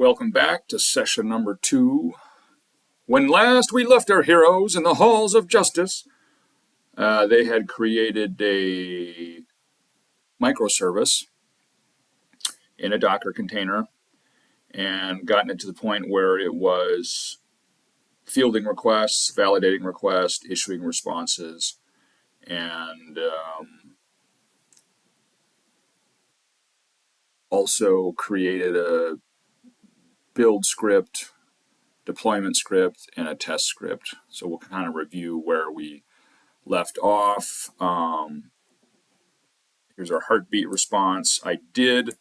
Welcome back to session number 2. When last we left our heroes in the halls of justice, they had created a microservice in a Docker container and gotten it to the point where it was fielding requests, validating requests, issuing responses, and also created a build script, deployment script, and a test script. So we'll kind of review where we left off. Here's our heartbeat response. I did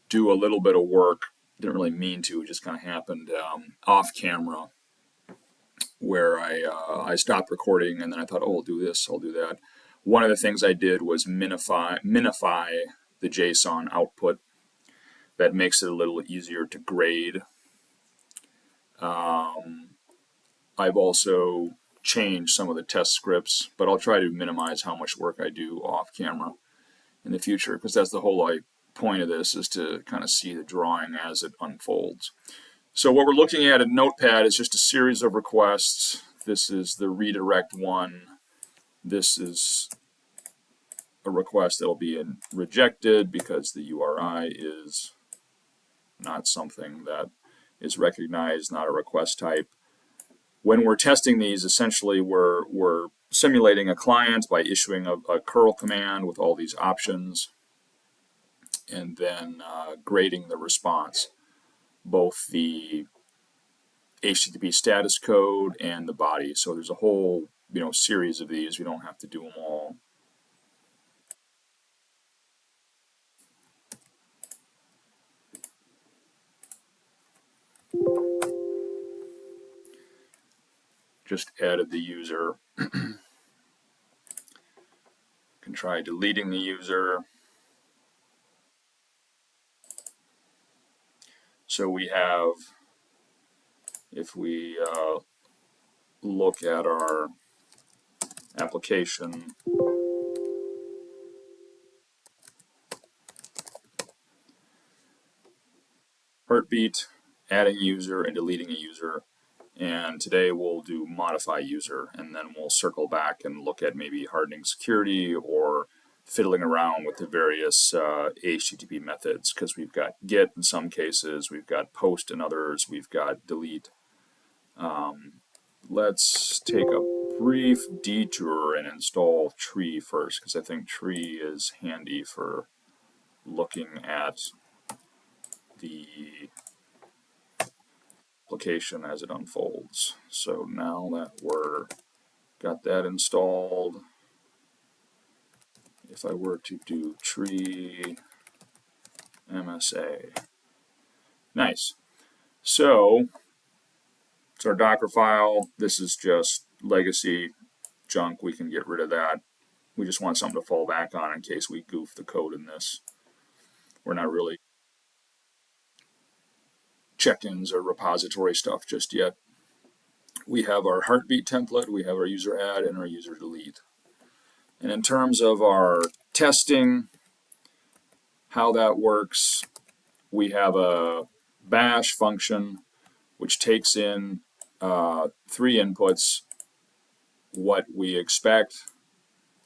do a little bit of work, didn't really mean to, it just kind of happened off camera, where I stopped recording and then I thought, oh, I'll do this, I'll do that. One of the things I did was minify the JSON output. That makes it a little easier to grade. I've also changed some of the test scripts, but I'll try to minimize how much work I do off camera in the future, because that's the whole point of this, is to kind of see the drawing as it unfolds. So what we're looking at in Notepad is just a series of requests. This is the redirect one. This is a request that will be rejected because the URI is not something that is recognized, not a request type. When we're testing these, essentially we're simulating a client by issuing a curl command with all these options, and then grading the response, both the HTTP status code and the body. So there's a whole series of these. We don't have to do them all. Just added the user. Can try deleting the user. So we have, if we look at our application, heartbeat, adding user, and deleting a user. And today we'll do modify user, and then we'll circle back and look at maybe hardening security or fiddling around with the various HTTP methods, because we've got get in some cases, we've got post in others, we've got delete. Let's take a brief detour and install tree first, because I think tree is handy for looking at the application as it unfolds. So now that we're got that installed, if I were to do tree MSA, nice. So it's our Docker file. This is just legacy junk. We can get rid of that. We just want something to fall back on in case we goof the code in this. We're not really check-ins or repository stuff just yet. We have our heartbeat template, we have our user add, and our user delete. And in terms of our testing, how that works, we have a bash function which takes in 3 inputs, what we expect.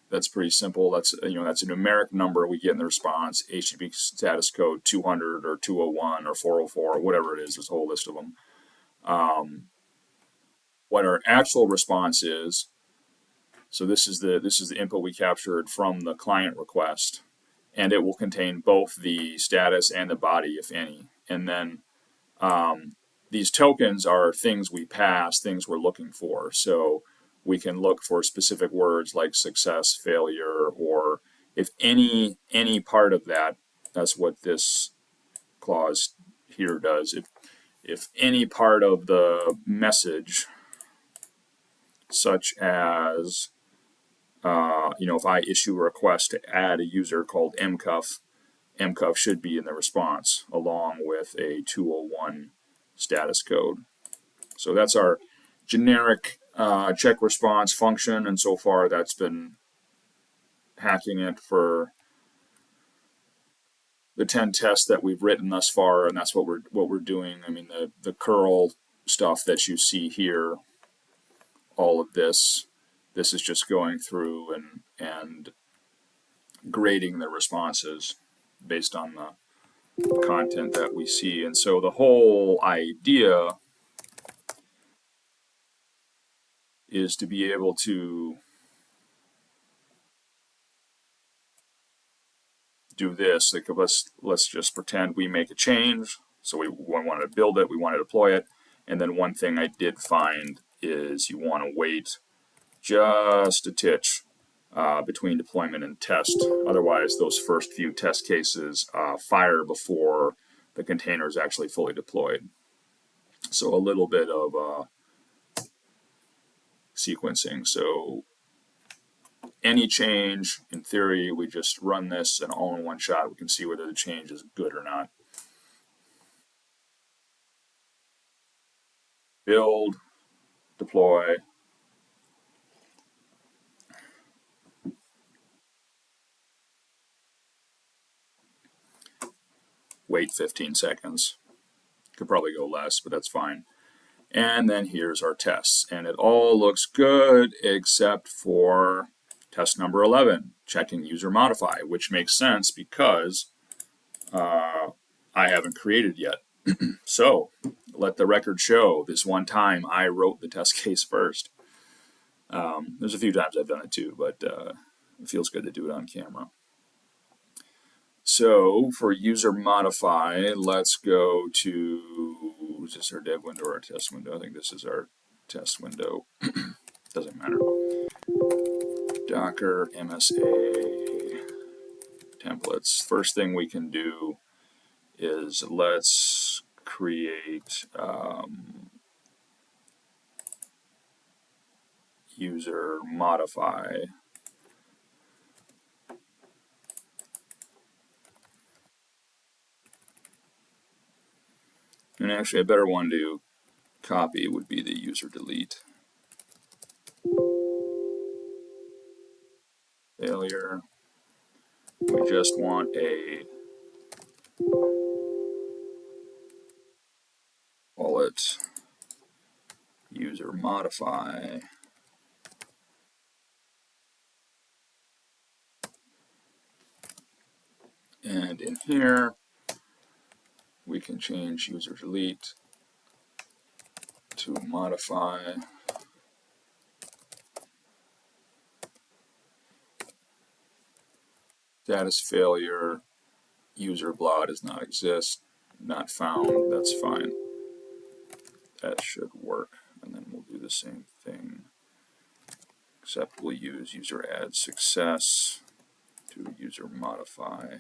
That's pretty simple. That's that's a numeric number we get in the response, HTTP status code 200 or 201 or 404 or whatever it is. There's a whole list of them. What our actual response is, so this is the input we captured from the client request, and it will contain both the status and the body, if any. And then these tokens are things we pass, things we're looking for. So we can look for specific words like success, failure, or if any part of that. That's what this clause here does. If any part of the message, such as if I issue a request to add a user called mcuff should be in the response along with a 201 status code. So that's our generic check response function, and so far that's been hacking it for the 10 tests that we've written thus far, and that's what we're doing. I mean, the curl stuff that you see here, all of this is just going through and grading the responses based on the content that we see. And so the whole idea is to be able to do this. Like, let's just pretend we make a change. So we want to build it, we want to deploy it, and then one thing I did find is you want to wait just a titch between deployment and test. Otherwise, those first few test cases fire before the container is actually fully deployed. So a little bit of sequencing. So any change, in theory, we just run this and all in one shot, we can see whether the change is good or not. Build, deploy, wait 15 seconds. Could probably go less, but that's fine. And then here's our tests. And it all looks good except for test number 11, checking user modify, which makes sense because I haven't created yet. So let the record show this one time I wrote the test case first. There's a few times I've done it too, but it feels good to do it on camera. So for user modify, let's go to, is this our dev window or our test window? I think this is our test window. Doesn't matter. Docker, MSA, templates. First thing we can do is let's create user modify. And actually a better one to copy would be the user delete. Failure. We just want a, call it user modify. And in here, we can change user delete to modify. Status failure, user blah does not exist, not found, that's fine. That should work. And then we'll do the same thing, except we'll use user add success to user modify.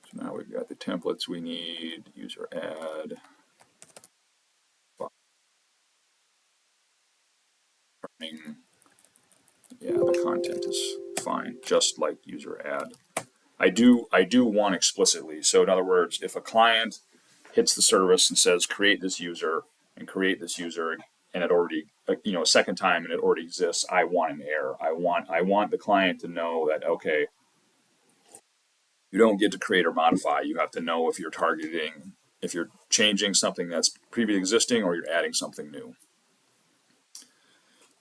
So now we've got the templates we need, user add. Yeah, the content is fine, just like user add. I do want explicitly. So in other words, if a client hits the service and says create this user and create this user, and it already, a second time and it already exists, I want an error. I want the client to know that, okay, you don't get to create or modify. You have to know if you're targeting, if you're changing something that's previously existing or you're adding something new.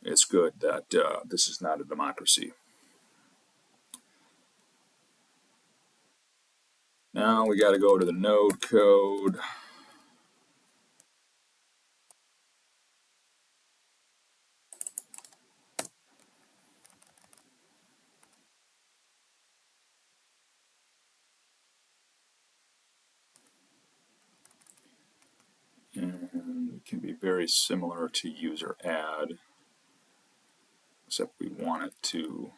It's good that this is not a democracy. Now we got to go to the node code. And it can be very similar to user add, except we want it to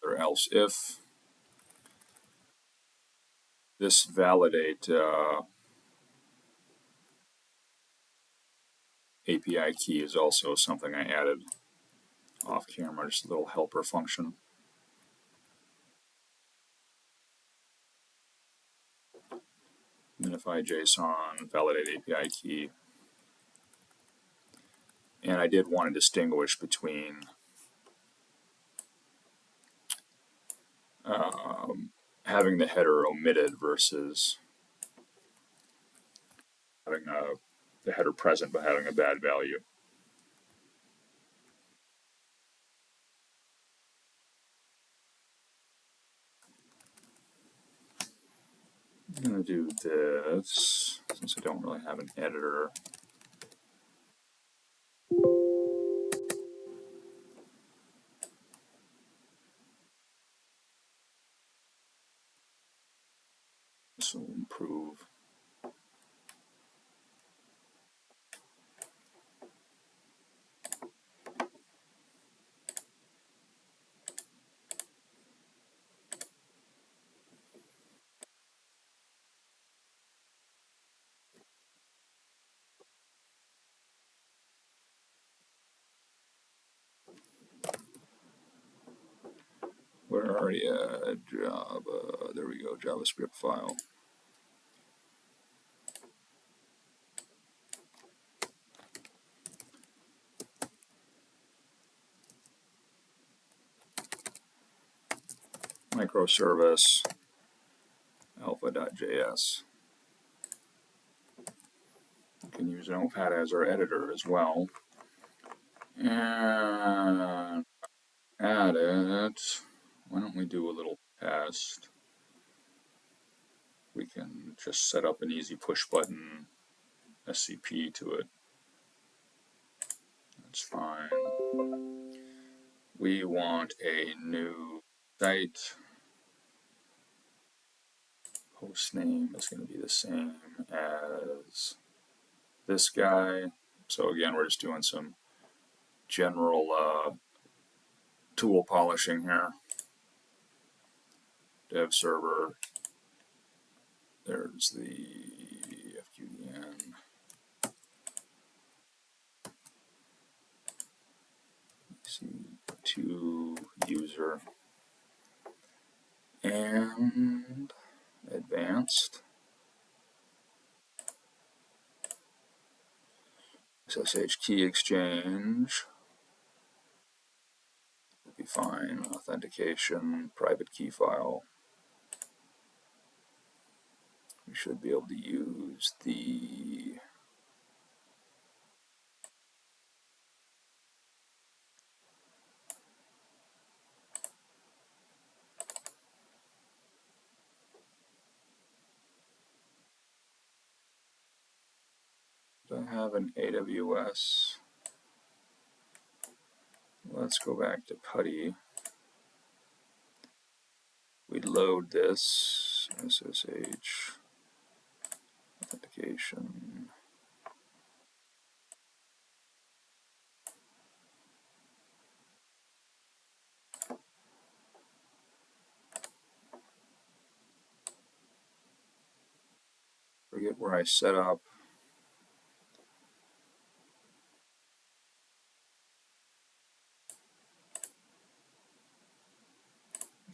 or else if this validate API key is also something I added off camera, just a little helper function. Minify JSON, validate API key. And I did want to distinguish between having the header omitted versus having the header present but having a bad value. I'm going to do this since I don't really have an editor. This will improve. We're already at Java. There we go, JavaScript file. Micro-service-alpha.js. We can use Notepad as our editor as well. And add it. Why don't we do a little test? We can just set up an easy push button SCP to it. That's fine. We want a new site. Host name is going to be the same as this guy. So again, we're just doing some general tool polishing here. Dev server. There's the FQDN. To user and advanced SSH key exchange will be fine. Authentication, private key file. We should be able to use the do I have an AWS? Let's go back to PuTTY. We load this SSH authentication. Forget where I set up.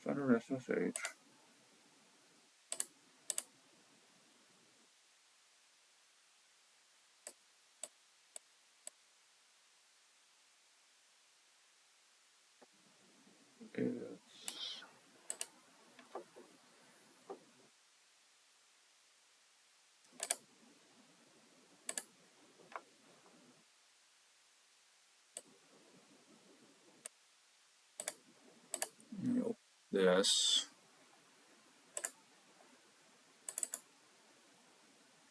Under SSH. It's this.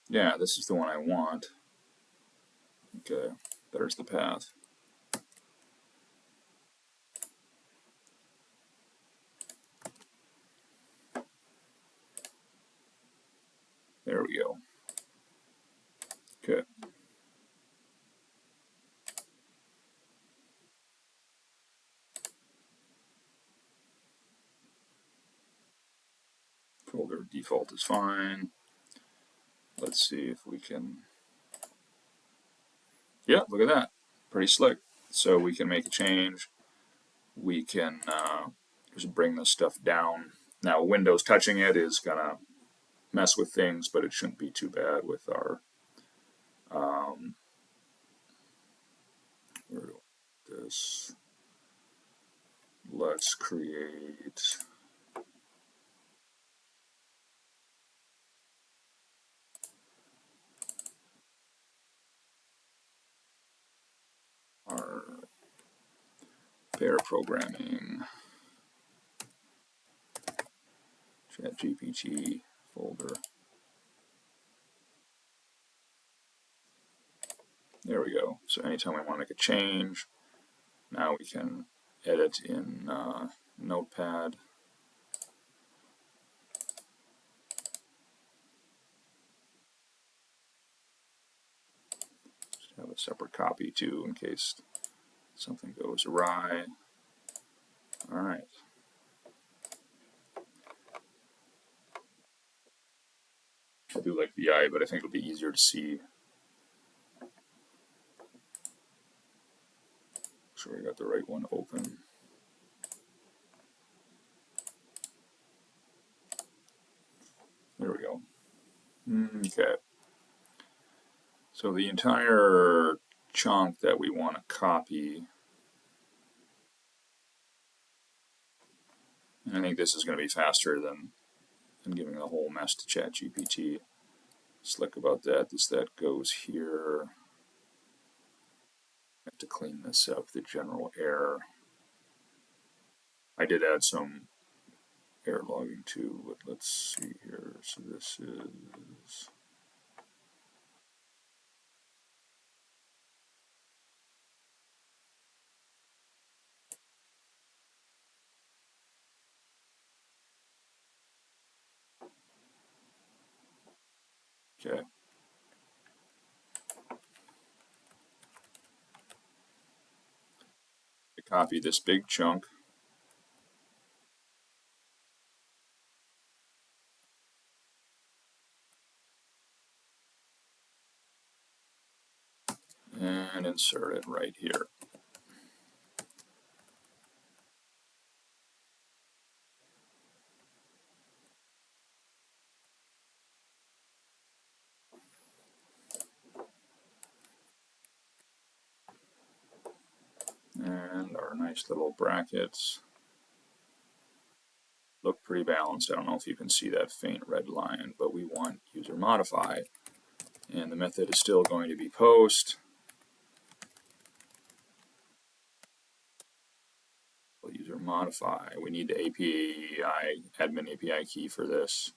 Yeah, this is the one I want. Okay, there's the path. There we go. Okay. Folder default is fine. Let's see if we can Yeah, look at that. Pretty slick. So we can make a change. We can just bring this stuff down. Now, Windows touching it is going to mess with things, but it shouldn't be too bad with our where do this. Let's create our pair programming ChatGPT folder. There we go. So anytime we want to make a change, now we can edit in Notepad. Just have a separate copy too in case something goes awry. All right. I do like VI, but I think it'll be easier to see. Make sure we got the right one open. There we go. Okay. So the entire chunk that we want to copy, and I think this is going to be faster than giving the whole mess to ChatGPT. Slick about that is that goes here. I have to clean this up, the general error. I did add some error logging too, but let's see here. So this is okay. I copy this big chunk. And insert it right here. And our nice little brackets look pretty balanced. I don't know if you can see that faint red line, but we want user modify. And the method is still going to be post. User modify. We need the API, admin API key for this.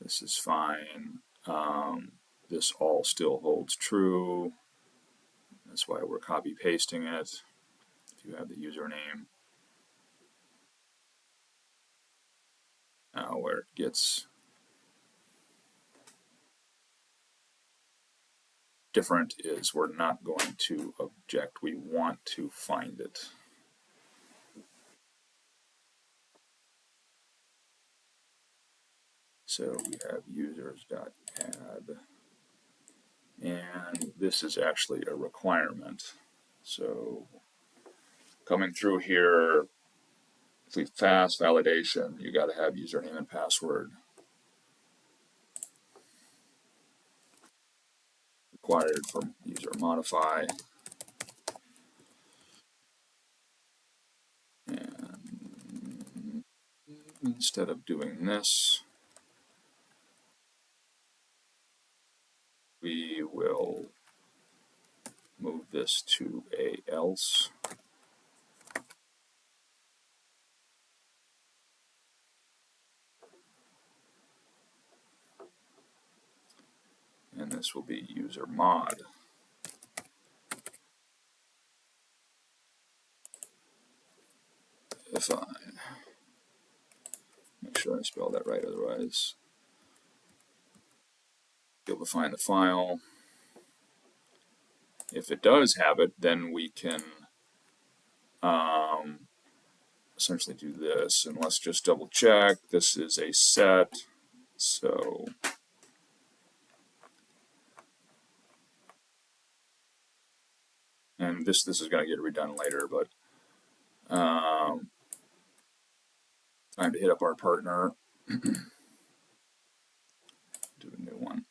This is fine. This all still holds true. That's why we're copy pasting it. If you have the username. Now where it gets different is we're not going to object. We want to find it. So we have users.add, and this is actually a requirement. So coming through here, fast validation, you got to have username and password required for user modify. And instead of doing this, we will move this to a else. And this will be user mod. If I make sure I spell that right, otherwise be able to find the file. If it does have it, then we can essentially do this. And let's just double check. This is a set. So this is going to get redone later, but time to hit up our partner. Do a new one.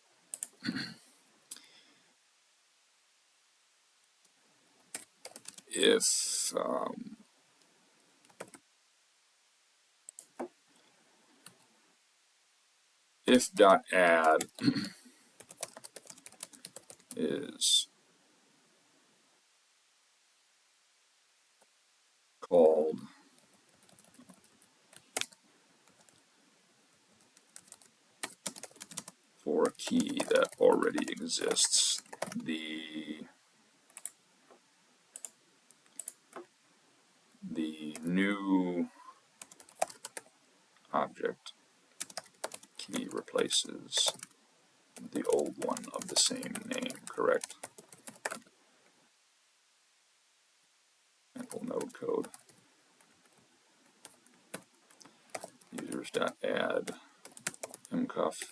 If.add is called for a key that already exists, the new object key replaces the old one of the same name, correct? Sample node code. Users.add mcuff.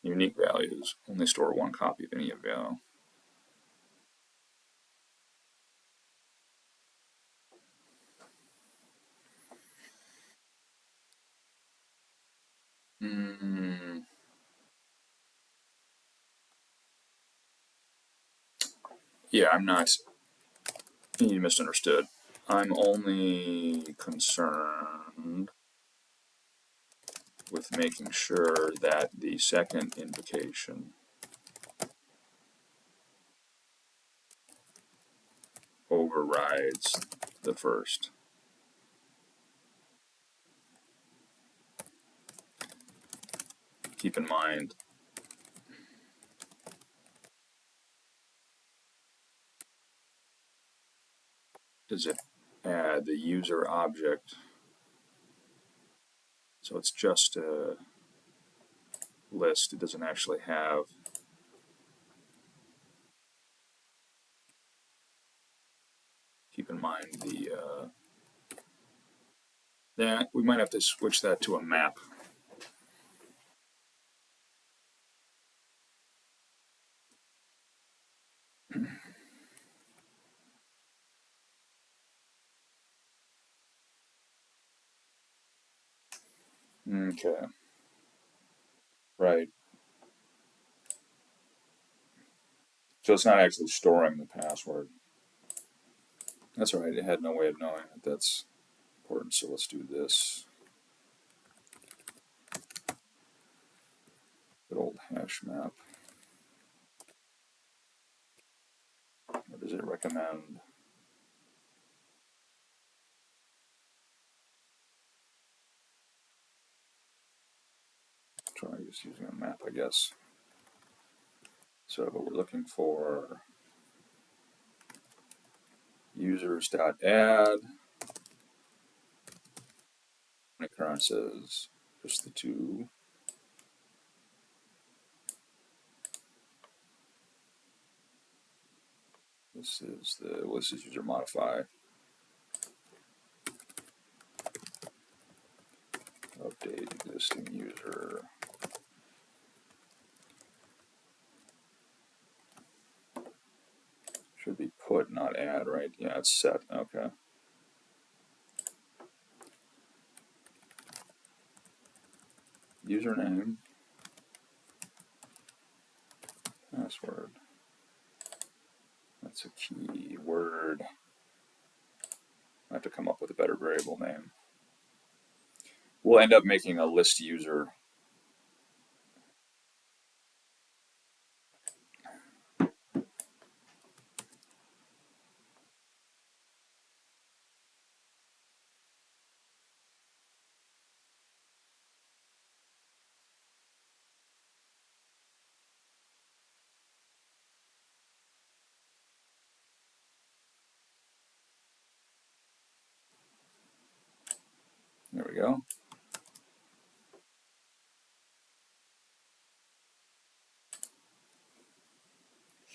Unique values only store one copy of any value. Yeah, I'm not. You misunderstood. I'm only concerned with making sure that the second invocation overrides the first. Keep in mind, does it add the user object? So it's just a list. It doesn't actually have keep in mind that we might have to switch that to a map. Okay. Right. So it's not actually storing the password. That's all right. It had no way of knowing that that's important. So let's do this. Good old hash map. What does it recommend? Try just using a map, I guess. So we're looking for users.add. My current says just the two. This is user modify. Update existing user. Should be put, not add, right? Yeah, it's set. Okay. Username. Password. That's a keyword. I have to come up with a better variable name. We'll end up making a list user.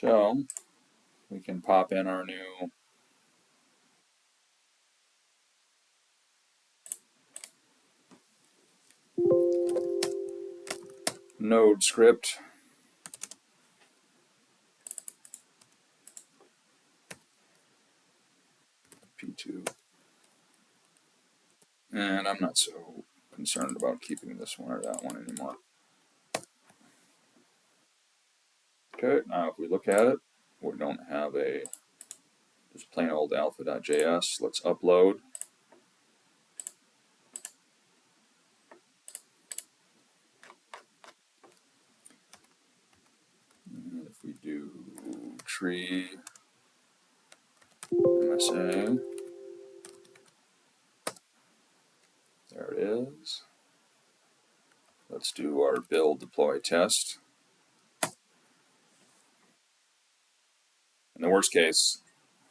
So we can pop in our new node script. P2. And I'm not so concerned about keeping this one or that one anymore. Okay, now if we look at it, we don't have a just plain old alpha.js. Let's upload. And if we do tree MSA, there it is. Let's do our build deploy test. In the worst case,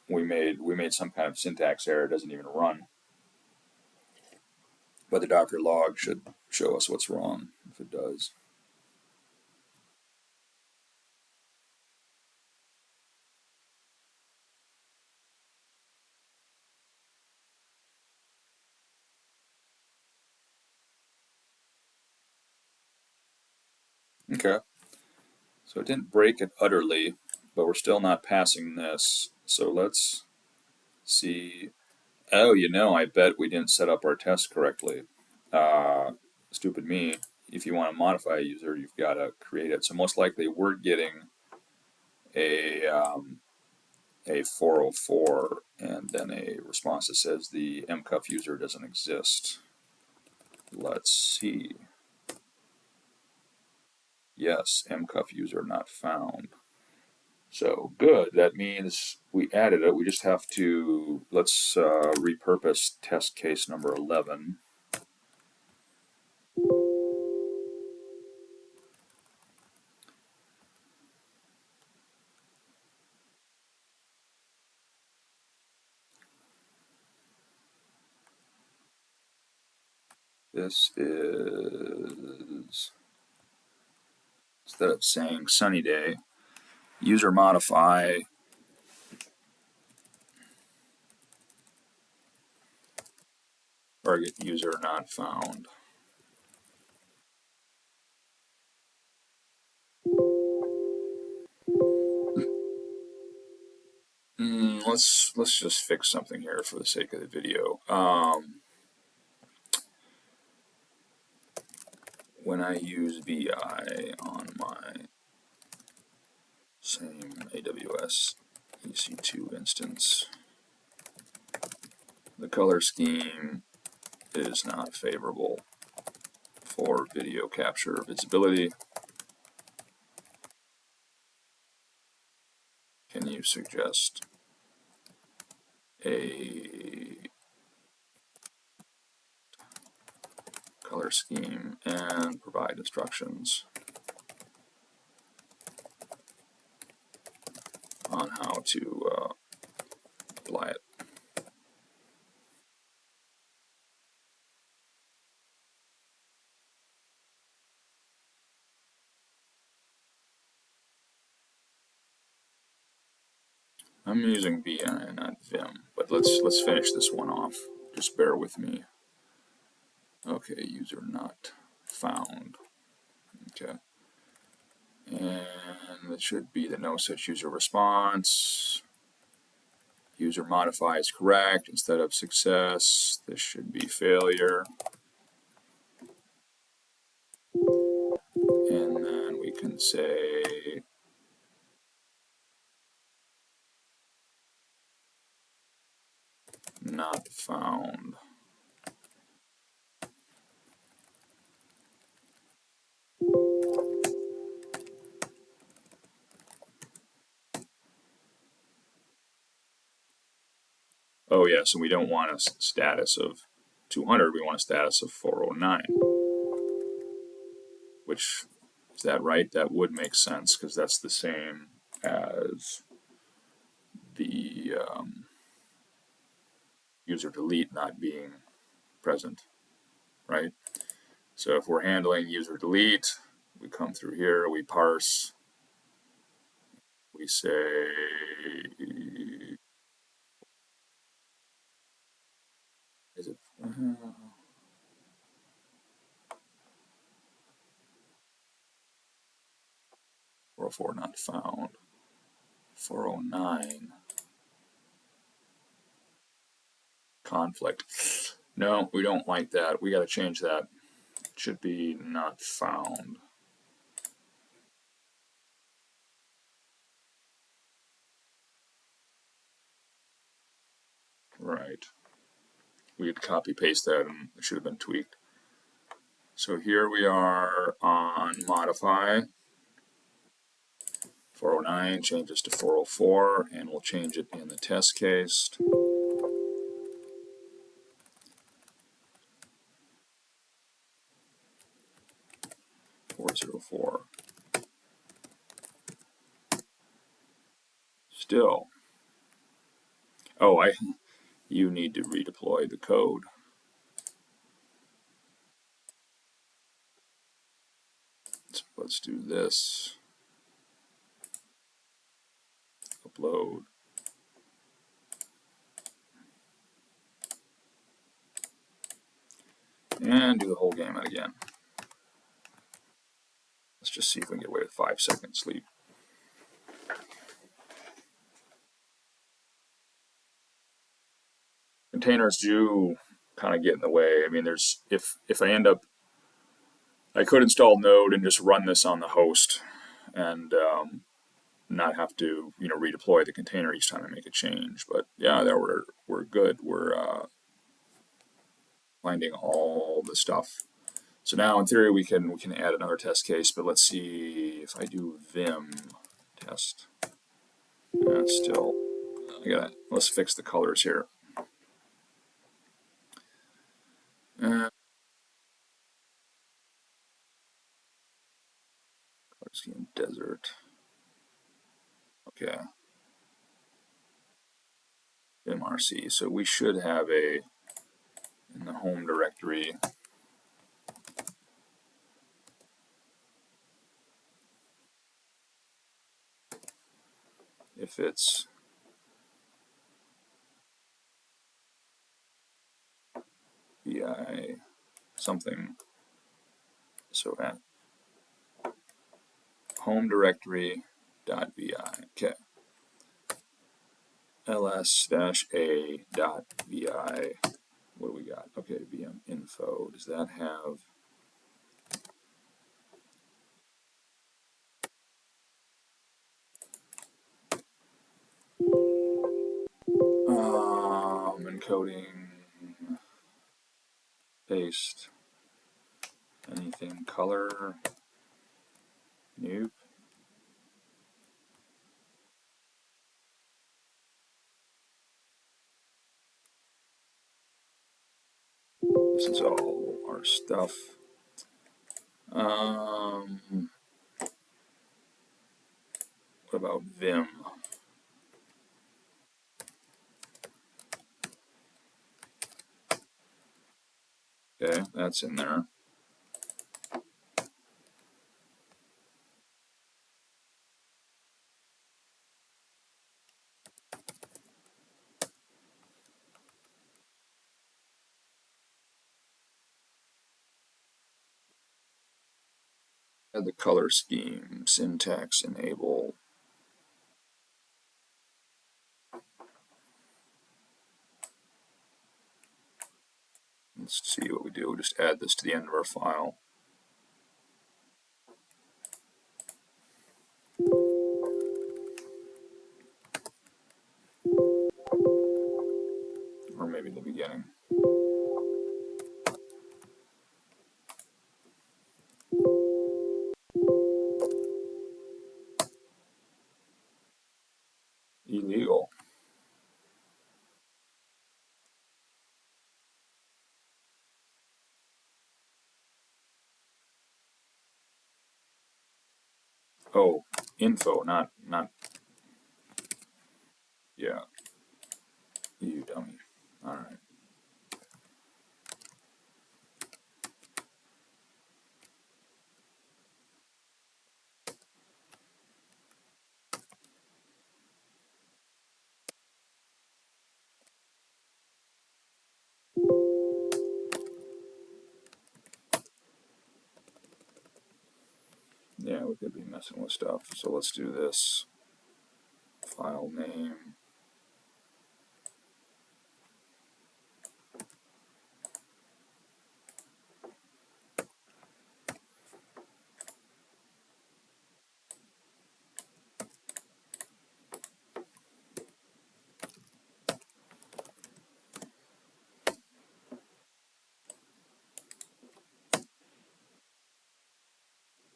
we made some kind of syntax error. It doesn't even run. But the Docker log should show us what's wrong if it does. Okay. So it didn't break it utterly, but we're still not passing this. So let's see. Oh, I bet we didn't set up our test correctly. Stupid me. If you want to modify a user, you've got to create it. So most likely we're getting a 404 and then a response that says the mcuff user doesn't exist. Let's see. Yes, mcuff user not found. So good. That means we added it. We just have to, let's repurpose test case number 11. This is, instead of saying sunny day, user modify target user not found. Let's just fix something here for the sake of the video. When I use VI on my same AWS EC2 instance, the color scheme is not favorable for video capture visibility. Can you suggest a color scheme and provide instructions on how to apply it? I'm using VI, not Vim, but let's finish this one off. Just bear with me. Okay, user not found. Okay, and it should be the no such user response. User modify is correct instead of success. This should be failure. And then we can say not found. Oh yeah, so we don't want a status of 200, we want a status of 409. Which, is that right? That would make sense because that's the same as the user delete not being present, right? So if we're handling user delete, we come through here, we parse, We say is it 404 not found, 409 conflict. No, we don't like that. We got to change that. It should be not found. Right. We could copy paste that and it should have been tweaked. So here we are on modify. 409 changes to 404, and we'll change it in the test case. 404. Still. Oh, you need to redeploy the code. So let's do this. Upload. And do the whole gamut again. Let's just see if we can get away with 5-second sleep. Containers do kind of get in the way. I mean, there's if I end up, I could install Node and just run this on the host and not have to redeploy the container each time I make a change. But yeah, there we're good. We're finding all the stuff. So now in theory we can add another test case. But let's see if I do vim test. Still, let's fix the colors here. Color scheme desert. Okay. vimrc. So we should have in the home directory, if it's vi something, so at home directory .vi. Okay. ls-a.vi. What do we got? Okay, VM info. Does that have encoding, paste, anything color? Nope. This is all our stuff. What about Vim? Okay, that's in there. Add the color scheme, syntax enable. Let's see what we do. We'll just add this to the end of our file. Or maybe the beginning. Illegal. Oh, info, not, yeah. You dummy. All right. we could be messing with stuff. So let's do this. File name.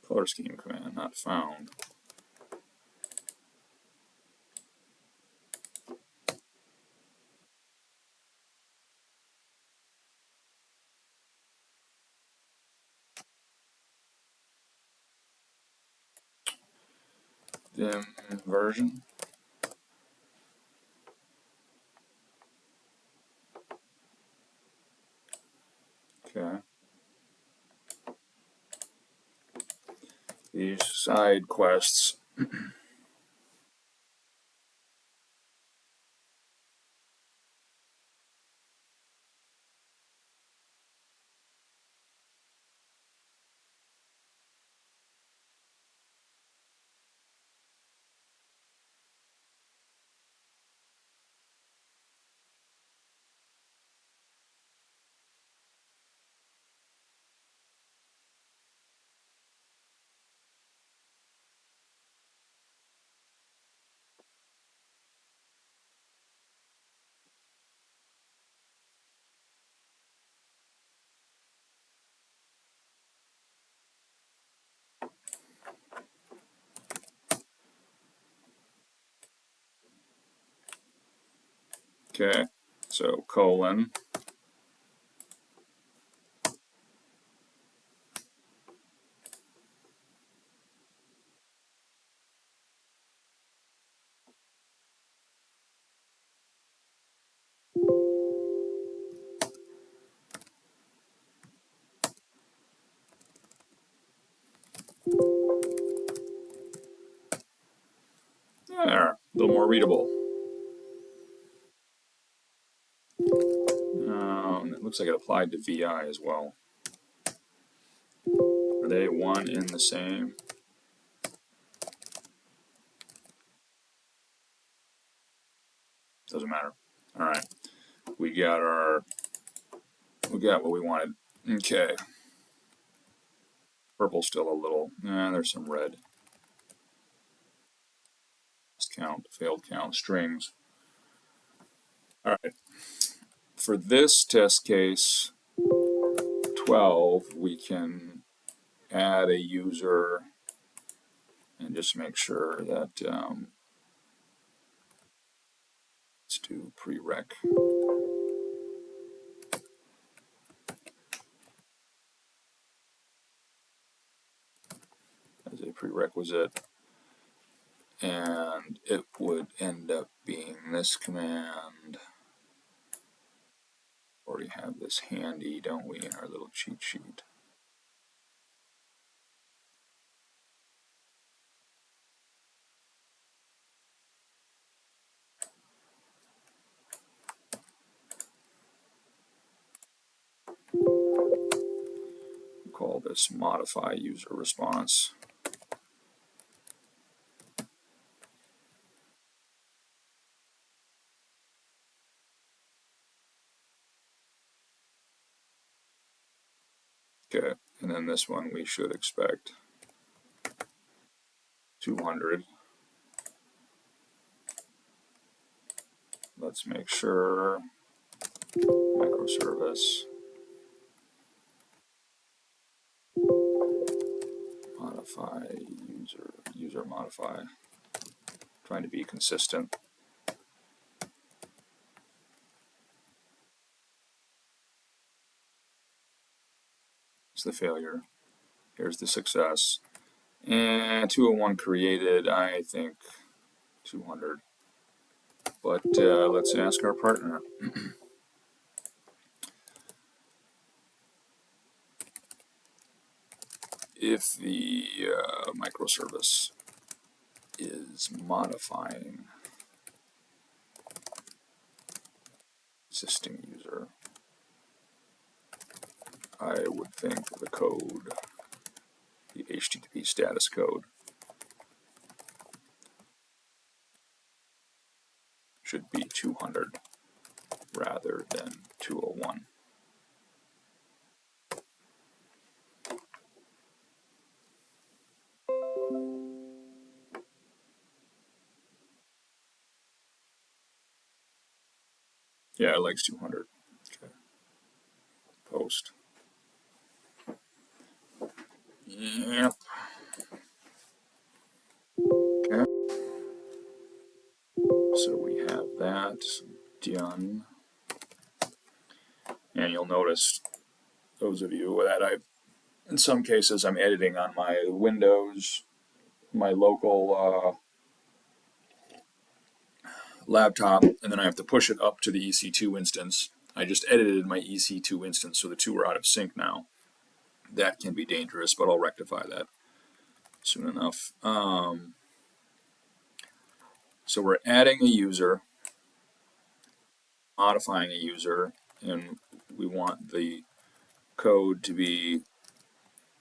Color scheme command not found. Dim version. Okay. These side quests. Okay. So colon. There. A little more readable. It looks like it applied to VI as well. Are they one in the same? Doesn't matter. All right. We got what we wanted. Okay. Purple's still a little. There's some red. Count, failed count, strings. All right. For this test case 12, we can add a user and just make sure that let's do prereq as a prerequisite, and it would end up being this command. Already have this handy, don't we, in our little cheat sheet? We'll call this modify user response. Okay, and then this one we should expect 200. Let's make sure microservice modify user modify. Trying to be consistent. It's the failure. Here's the success. And 201 created, I think 200. But let's ask our partner. If the microservice is modifying existing user, I would think the code, the HTTP status code should be 200 rather than 201. Yeah, it likes 200. Okay. Post. Yep. Okay. So we have that done. And you'll notice, those of you that in some cases I'm editing on my Windows, my local laptop, and then I have to push it up to the EC2 instance. I just edited my EC2 instance, so the two are out of sync now. That can be dangerous, but I'll rectify that soon enough. So we're adding a user, modifying a user, and we want the code to be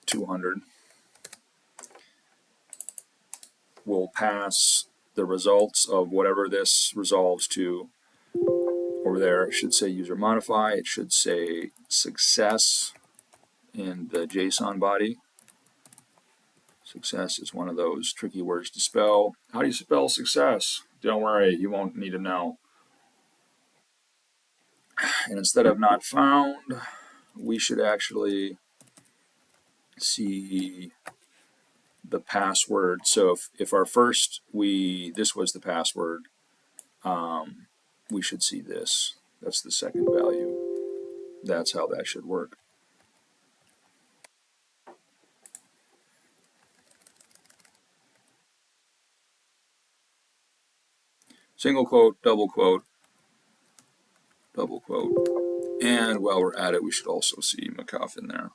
200. We'll pass the results of whatever this resolves to over there. It should say user modify. It should say success in the JSON body. Success is one of those tricky words to spell. How do you spell success? Don't worry, you won't need to know. And instead of not found, we should actually see the password. So if our first, this was the password, we should see this. That's the second value. That's how that should work. Single quote, double quote, double quote. And while we're at it, we should also see McCuff in there.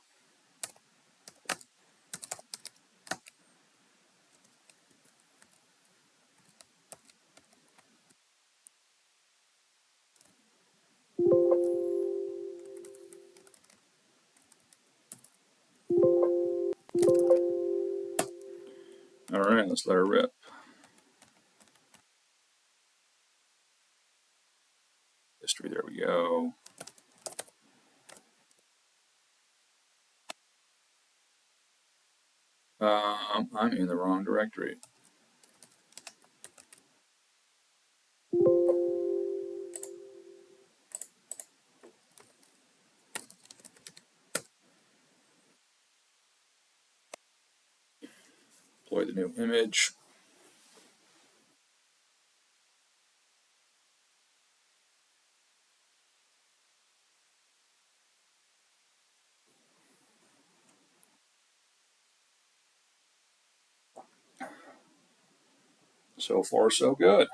All right, let's let her rip. History, there we go. I'm in the wrong directory. Deploy the new image. So far, so good.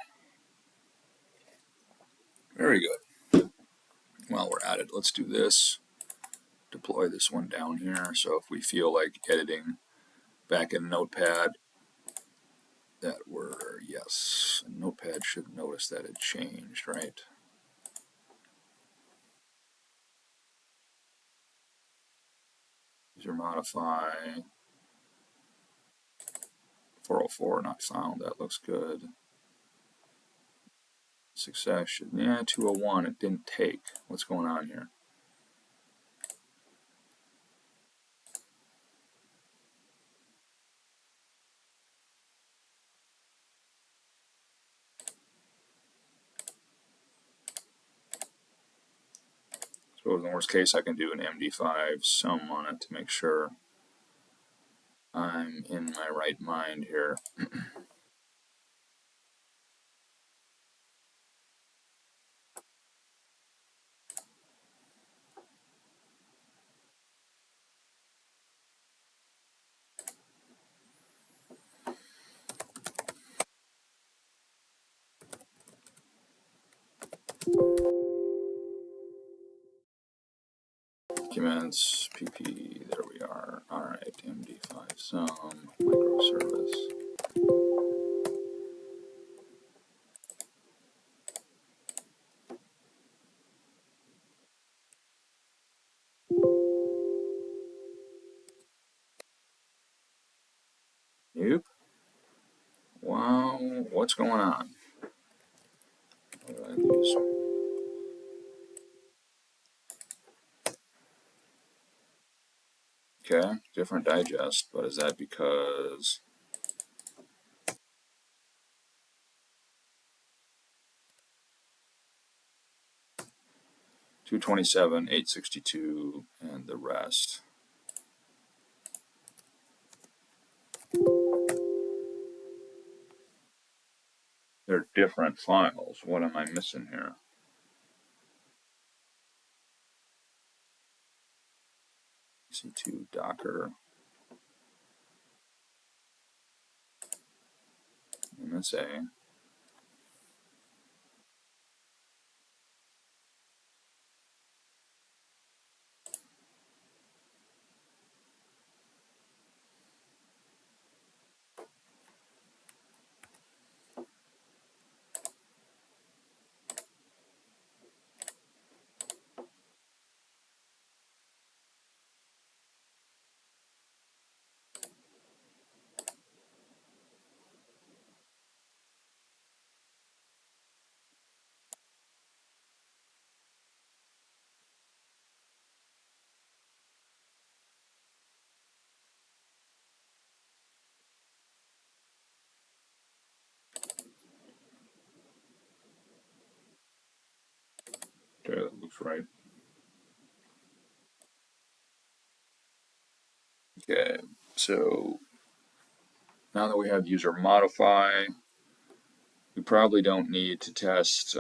Very good. While we're at it, let's do this. Deploy this one down here. So if we feel like editing back in Notepad, yes, Notepad should notice that it changed, right? User modify. 404 not found. That looks good. Success should, 201. It didn't take. What's going on here? Suppose in the worst case I can do an MD5 sum on it to make sure I'm in my right mind here. Documents, PP, there we are. Alright, MD5 sum, microservice. Wow, what's going on? What did I lose? Okay, different digest, but is that because 227, 862, and the rest? They're different files. What am I missing here? EC2 Docker MSA. Okay, that looks right. Okay, so now that we have user modify, we probably don't need to test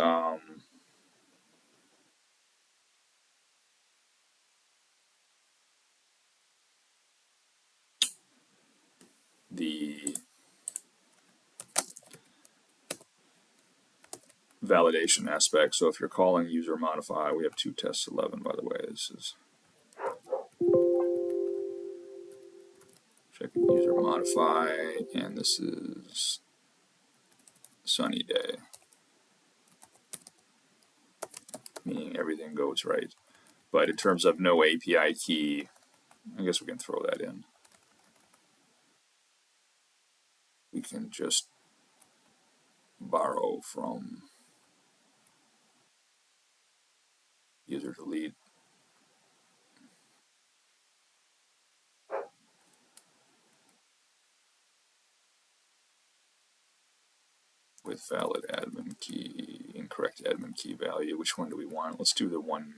the validation aspect. So if you're calling user modify, we have two tests 11, by the way. This is checking user modify, and this is sunny day, meaning everything goes right. But in terms of no API key, I guess we can throw that in. We can just borrow from user delete with valid admin key, incorrect admin key value. Which one do we want? Let's do the one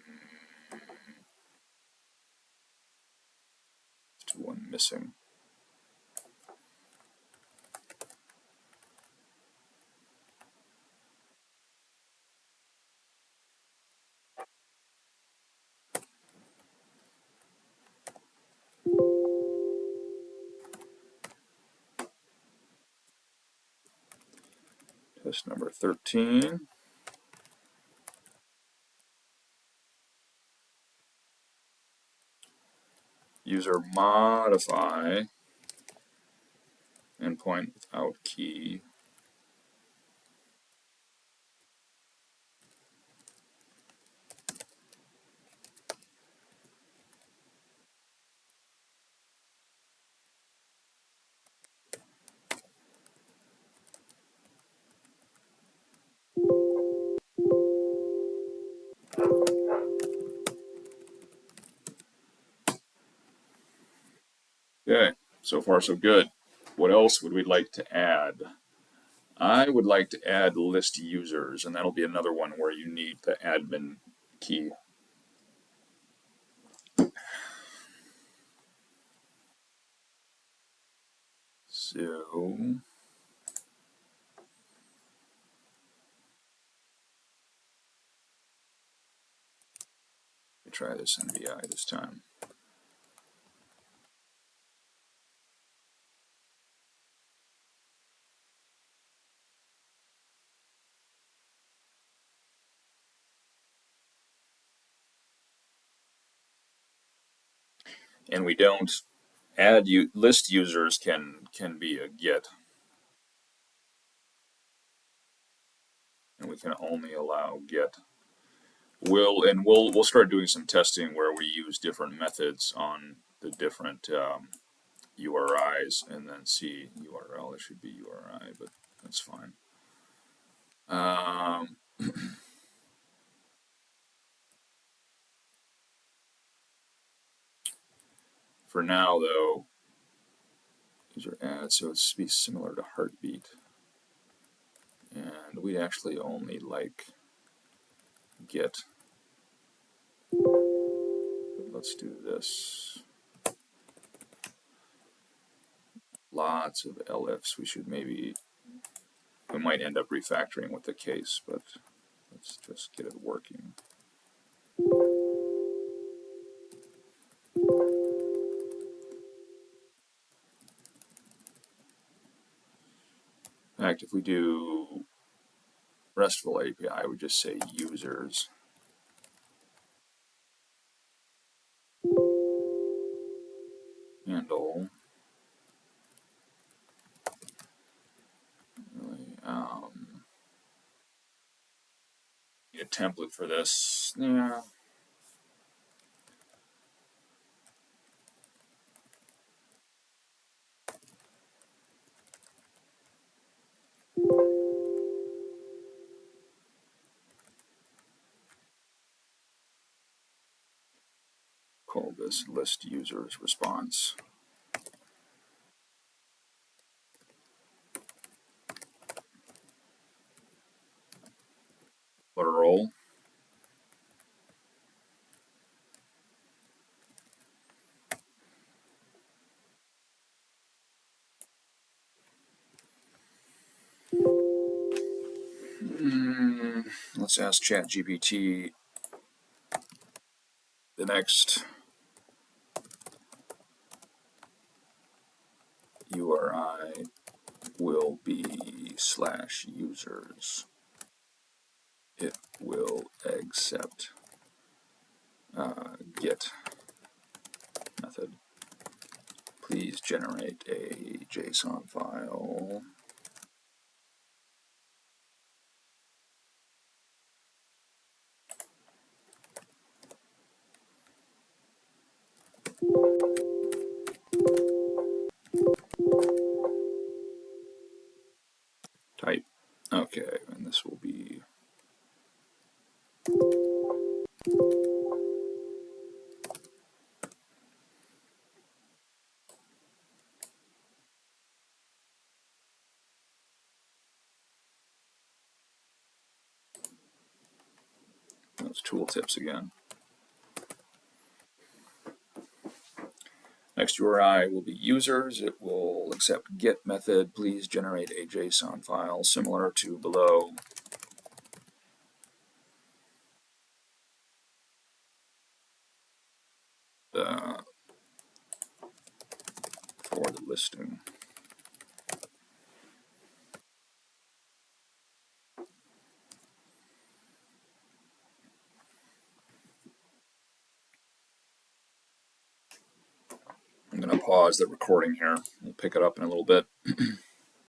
missing. Test number 13. User modify endpoint without key. Okay, so far so good. What else would we like to add? I would like to add list users, and that'll be another one where you need the admin key. So, let me try this NVI this time. And we don't add list users can be a get, and we can only allow get. We'll start doing some testing where we use different methods on the different URIs and then C URL. It should be URI, but that's fine. For now, though, user add, so it's be similar to heartbeat. And we actually only like get. But let's do this. Lots of elifs. We might end up refactoring with the case, but let's just get it working. In fact, if we do RESTful API, I would just say users. Handle. Really, need a template for this. Yeah. Call this list users response. Plural. Let's ask ChatGPT the next URI will be /users. It will accept get method. Please generate a JSON file. Type. Okay, and this will be those tooltips again. Next URI will be users. It will accept get method. Please generate a JSON file similar to below. For the listing. I'm going to pause the recording here. We'll pick it up in a little bit.